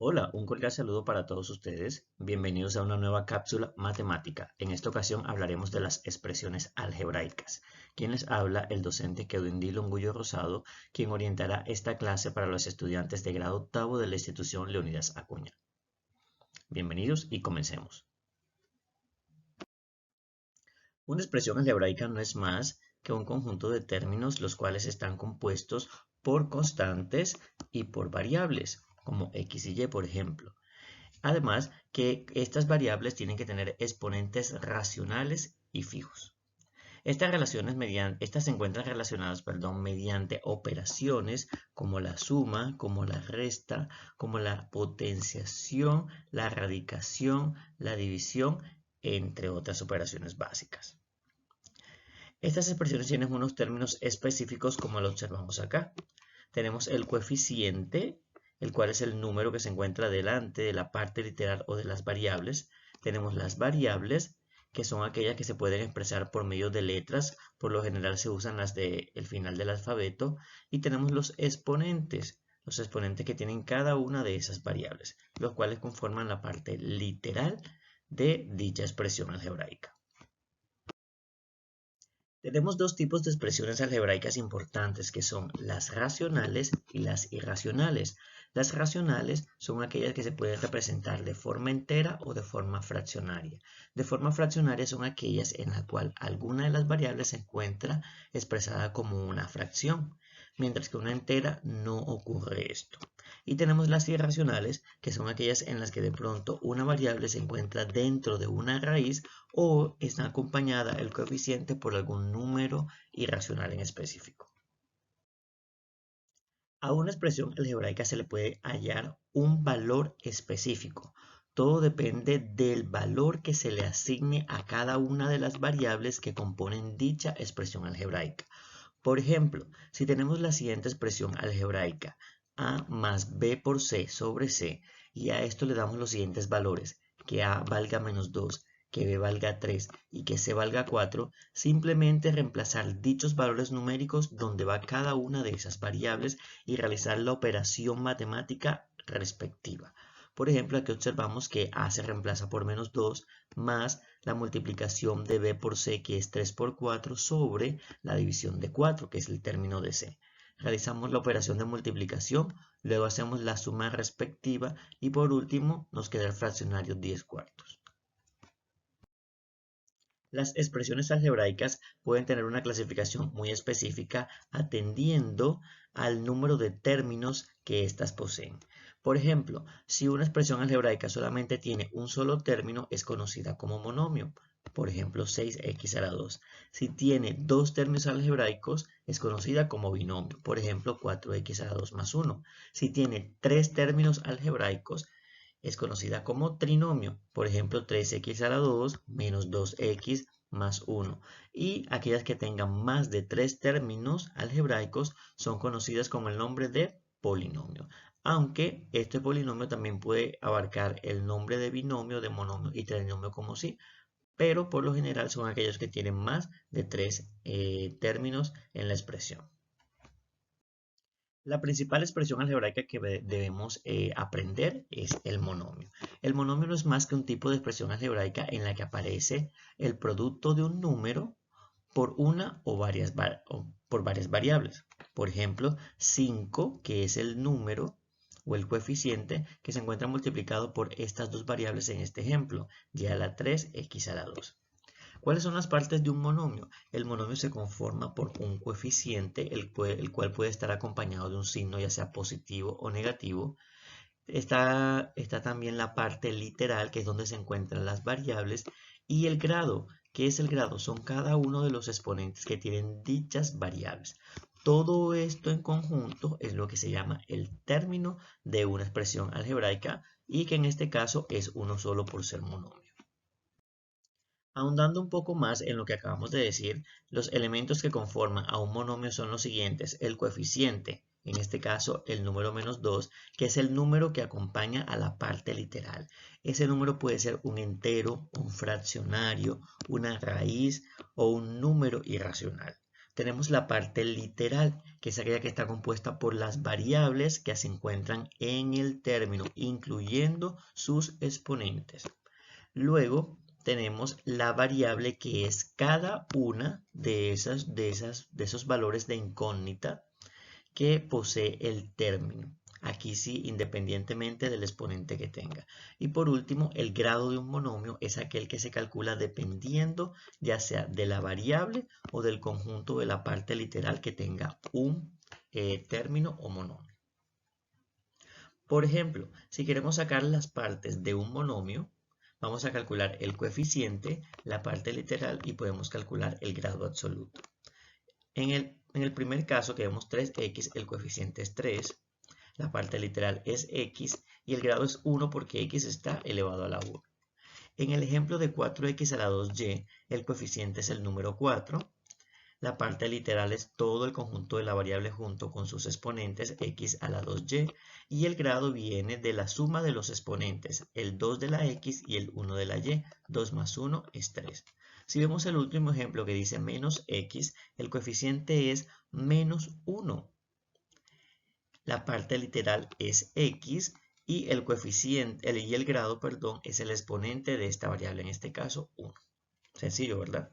Hola, un cordial saludo para todos ustedes. Bienvenidos a una nueva cápsula matemática. En esta ocasión hablaremos de las expresiones algebraicas. Quien les habla, el docente Kedwin Dillon Gullo Rosado, quien orientará esta clase para los estudiantes de grado octavo de la institución Leonidas Acuña. Bienvenidos y comencemos. Una expresión algebraica no es más que un conjunto de términos los cuales están compuestos por constantes y por variables, como x y y, por ejemplo. Además, que estas variables tienen que tener exponentes racionales y fijos. Estas se encuentran relacionadas, mediante operaciones como la suma, como la resta, como la potenciación, la radicación, la división, entre otras operaciones básicas. Estas expresiones tienen unos términos específicos como lo observamos acá. Tenemos el coeficiente, el cual es el número que se encuentra delante de la parte literal o de las variables. Tenemos las variables, que son aquellas que se pueden expresar por medio de letras. Por lo general se usan las del final del alfabeto. Y tenemos los exponentes que tienen cada una de esas variables, los cuales conforman la parte literal de dicha expresión algebraica. Tenemos dos tipos de expresiones algebraicas importantes que son las racionales y las irracionales. Las racionales son aquellas que se pueden representar de forma entera o de forma fraccionaria. De forma fraccionaria son aquellas en la cual alguna de las variables se encuentra expresada como una fracción, mientras que una entera no ocurre esto. Y tenemos las irracionales, que son aquellas en las que de pronto una variable se encuentra dentro de una raíz o está acompañada el coeficiente por algún número irracional en específico. A una expresión algebraica se le puede hallar un valor específico. Todo depende del valor que se le asigne a cada una de las variables que componen dicha expresión algebraica. Por ejemplo, si tenemos la siguiente expresión algebraica, a más b por c sobre c, y a esto le damos los siguientes valores, que a valga menos 2, que b valga 3 y que c valga 4, simplemente reemplazar dichos valores numéricos donde va cada una de esas variables y realizar la operación matemática respectiva. Por ejemplo, aquí observamos que a se reemplaza por menos 2 más la multiplicación de b por c, que es 3 por 4, sobre la división de 4, que es el término de c. Realizamos la operación de multiplicación, luego hacemos la suma respectiva y por último nos queda el fraccionario 10 cuartos. Las expresiones algebraicas pueden tener una clasificación muy específica atendiendo al número de términos que éstas poseen. Por ejemplo, si una expresión algebraica solamente tiene un solo término, es conocida como monomio. Por ejemplo, 6x a la 2. Si tiene dos términos algebraicos, es conocida como binomio. Por ejemplo, 4x a la 2 más 1. Si tiene tres términos algebraicos, es conocida como trinomio. Por ejemplo, 3x a la 2 menos 2x más 1. Y aquellas que tengan más de tres términos algebraicos son conocidas con el nombre de polinomio. Aunque este polinomio también puede abarcar el nombre de binomio, de monomio y trinomio como sí, pero por lo general son aquellos que tienen más de tres términos en la expresión. La principal expresión algebraica que debemos aprender es el monomio. El monomio no es más que un tipo de expresión algebraica en la que aparece el producto de un número por una o por varias variables. Por ejemplo, 5, que es el número o el coeficiente que se encuentra multiplicado por estas dos variables en este ejemplo, y a la 3, x a la 2. ¿Cuáles son las partes de un monomio? El monomio se conforma por un coeficiente, el cual puede estar acompañado de un signo, ya sea positivo o negativo. Está también la parte literal, que es donde se encuentran las variables, y el grado. ¿Qué es el grado? Son cada uno de los exponentes que tienen dichas variables. Todo esto en conjunto es lo que se llama el término de una expresión algebraica, y que en este caso es uno solo por ser monomio. Ahondando un poco más en lo que acabamos de decir, los elementos que conforman a un monomio son los siguientes: el coeficiente, en este caso el número menos 2, que es el número que acompaña a la parte literal. Ese número puede ser un entero, un fraccionario, una raíz o un número irracional. tenemos la parte literal, que es aquella que está compuesta por las variables que se encuentran en el término, incluyendo sus exponentes. Luego tenemos la variable que es cada una de esos valores de incógnita que posee el término. Aquí sí, independientemente del exponente que tenga. Y por último, el grado de un monomio es aquel que se calcula dependiendo ya sea de la variable o del conjunto de la parte literal que tenga un término o monomio. Por ejemplo, si queremos sacar las partes de un monomio, vamos a calcular el coeficiente, la parte literal y podemos calcular el grado absoluto. En el primer caso que vemos 3x, el coeficiente es 3, la parte literal es x y el grado es 1 porque x está elevado a la 1. En el ejemplo de 4x a la 2y, el coeficiente es el número 4. La parte literal es todo el conjunto de la variable junto con sus exponentes x a la 2y y el grado viene de la suma de los exponentes, el 2 de la x y el 1 de la y. 2 más 1 es 3. Si vemos el último ejemplo que dice menos x, el coeficiente es menos 1. La parte literal es x y el coeficiente y el grado, perdón, es el exponente de esta variable, en este caso 1. Sencillo, ¿verdad?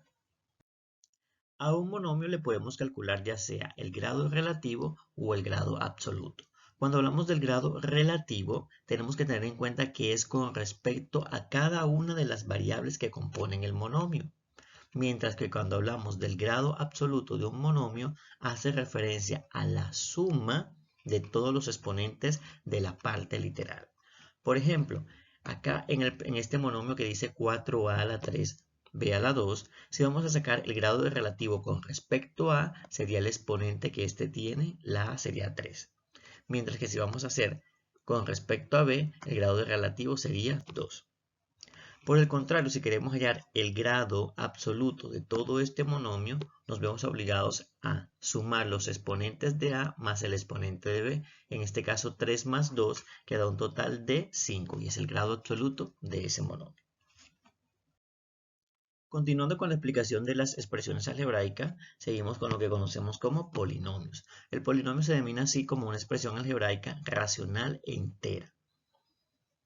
A un monomio le podemos calcular ya sea el grado relativo o el grado absoluto. Cuando hablamos del grado relativo, tenemos que tener en cuenta que es con respecto a cada una de las variables que componen el monomio. Mientras que cuando hablamos del grado absoluto de un monomio, hace referencia a la suma de todos los exponentes de la parte literal. Por ejemplo, acá en este monomio que dice 4a a la 3, b a la 2, si vamos a sacar el grado de relativo con respecto a, sería el exponente que este tiene, la a sería 3. Mientras que si vamos a hacer con respecto a b, el grado de relativo sería 2. Por el contrario, si queremos hallar el grado absoluto de todo este monomio, nos vemos obligados a sumar los exponentes de a más el exponente de b. En este caso 3 más 2 queda un total de 5 y es el grado absoluto de ese monomio. Continuando con la explicación de las expresiones algebraicas, seguimos con lo que conocemos como polinomios. El polinomio se denomina así como una expresión algebraica racional e entera,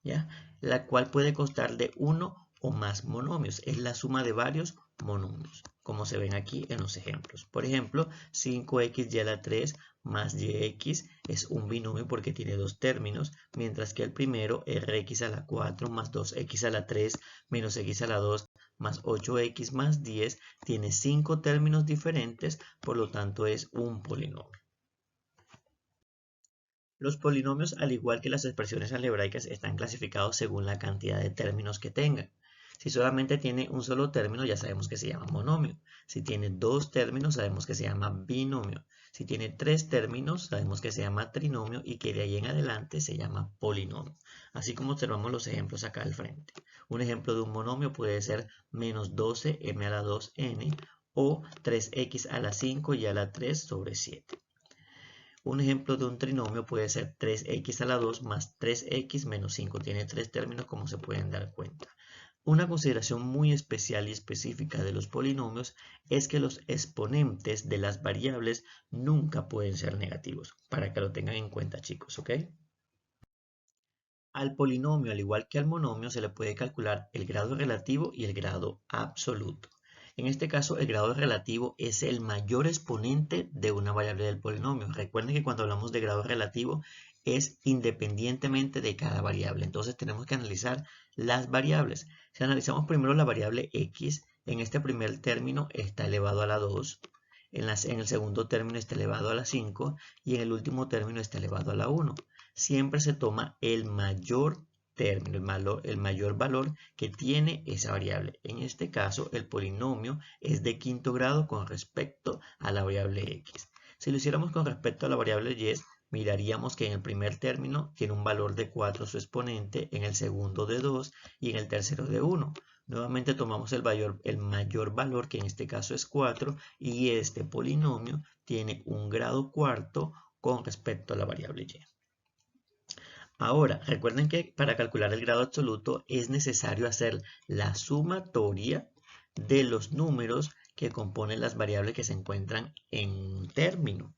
¿ya? La cual puede constar de uno o más monomios. Es la suma de varios monomios, como se ven aquí en los ejemplos. Por ejemplo, 5x y a la 3 más yx es un binomio porque tiene dos términos, mientras que el primero, rx a la 4 más 2x a la 3 menos x a la 2 más 8x más 10, tiene 5 términos diferentes, por lo tanto es un polinomio. Los polinomios, al igual que las expresiones algebraicas, están clasificados según la cantidad de términos que tengan. Si solamente tiene un solo término, ya sabemos que se llama monomio. Si tiene dos términos, sabemos que se llama binomio. Si tiene tres términos, sabemos que se llama trinomio y que de ahí en adelante se llama polinomio. Así como observamos los ejemplos acá al frente. Un ejemplo de un monomio puede ser menos 12m a la 2n o 3x a la 5 y a la 3 sobre 7. Un ejemplo de un trinomio puede ser 3x a la 2 más 3x menos 5. Tiene tres términos, como se pueden dar cuenta. Una consideración muy especial y específica de los polinomios es que los exponentes de las variables nunca pueden ser negativos, para que lo tengan en cuenta, chicos, ¿ok? Al polinomio, al igual que al monomio, se le puede calcular el grado relativo y el grado absoluto. En este caso, el grado relativo es el mayor exponente de una variable del polinomio. Recuerden que cuando hablamos de grado relativo es independientemente de cada variable. Entonces tenemos que analizar las variables. Si analizamos primero la variable x, en este primer término está elevado a la 2, en el segundo término está elevado a la 5 y en el último término está elevado a la 1. Siempre se toma el mayor término, el mayor valor que tiene esa variable. En este caso, el polinomio es de quinto grado con respecto a la variable x. Si lo hiciéramos con respecto a la variable y, miraríamos que en el primer término tiene un valor de 4 su exponente, en el segundo de 2 y en el tercero de 1. Nuevamente tomamos el mayor valor, que en este caso es 4, y este polinomio tiene un grado cuarto con respecto a la variable y. Ahora, recuerden que para calcular el grado absoluto es necesario hacer la sumatoria de los números que componen las variables que se encuentran en un término.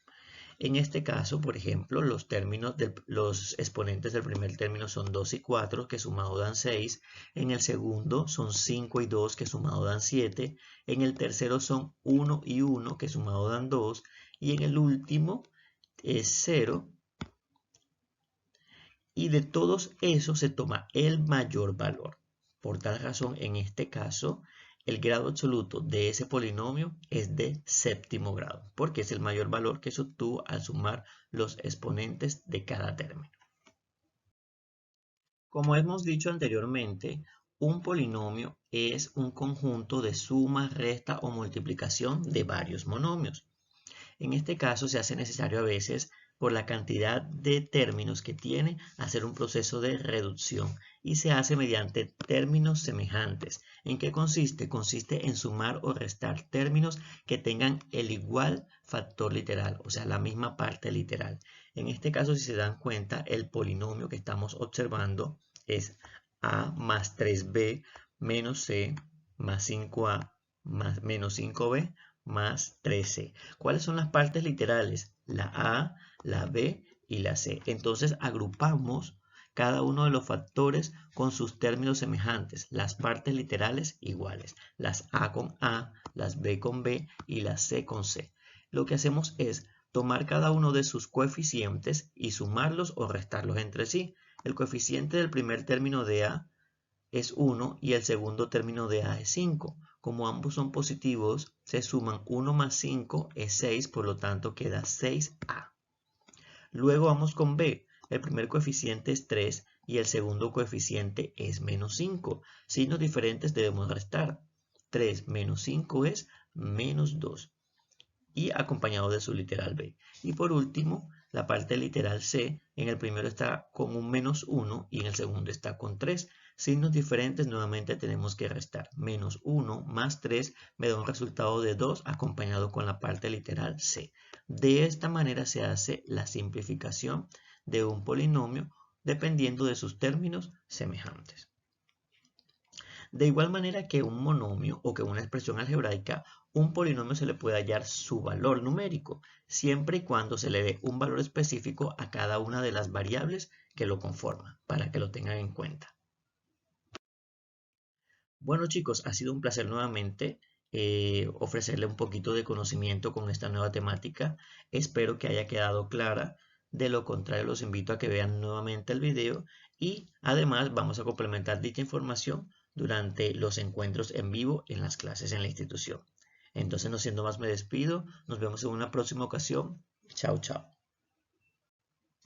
En este caso, por ejemplo, los exponentes del primer término son 2 y 4, que sumado dan 6. En el segundo son 5 y 2, que sumado dan 7. En el tercero son 1 y 1, que sumado dan 2. Y en el último es 0. Y de todos esos se toma el mayor valor. Por tal razón, en este caso, el grado absoluto de ese polinomio es de séptimo grado, porque es el mayor valor que se obtuvo al sumar los exponentes de cada término. Como hemos dicho anteriormente, un polinomio es un conjunto de suma, resta o multiplicación de varios monomios. En este caso se hace necesario a veces, por la cantidad de términos que tiene, hacer un proceso de reducción y se hace mediante términos semejantes. ¿En qué consiste? Consiste en sumar o restar términos que tengan el igual factor literal, o sea, la misma parte literal. En este caso, si se dan cuenta, el polinomio que estamos observando es a más 3b menos c más 5a más menos 5b más 13. ¿Cuáles son las partes literales? La A, la B y la C. Entonces agrupamos cada uno de los factores con sus términos semejantes, las partes literales iguales, las A con A, las B con B y las C con C. Lo que hacemos es tomar cada uno de sus coeficientes y sumarlos o restarlos entre sí. El coeficiente del primer término de A es 1 y el segundo término de A es 5. Como ambos son positivos, se suman 1 más 5 es 6, por lo tanto queda 6A. Luego vamos con B. El primer coeficiente es 3 y el segundo coeficiente es menos 5. Signos diferentes debemos restar. 3 menos 5 es menos 2 y acompañado de su literal B. Y por último, la parte literal C, en el primero está con un menos 1 y en el segundo está con 3. Signos diferentes, nuevamente tenemos que restar. Menos 1 más 3 me da un resultado de 2 acompañado con la parte literal C. De esta manera se hace la simplificación de un polinomio dependiendo de sus términos semejantes. De igual manera que un monomio o que una expresión algebraica, un polinomio se le puede hallar su valor numérico, siempre y cuando se le dé un valor específico a cada una de las variables que lo conforman, para que lo tengan en cuenta. Bueno chicos, ha sido un placer nuevamente ofrecerle un poquito de conocimiento con esta nueva temática. Espero que haya quedado clara. De lo contrario, los invito a que vean nuevamente el video y además vamos a complementar dicha información durante los encuentros en vivo en las clases en la institución. Entonces, no siendo más, me despido. Nos vemos en una próxima ocasión. Chao, chao.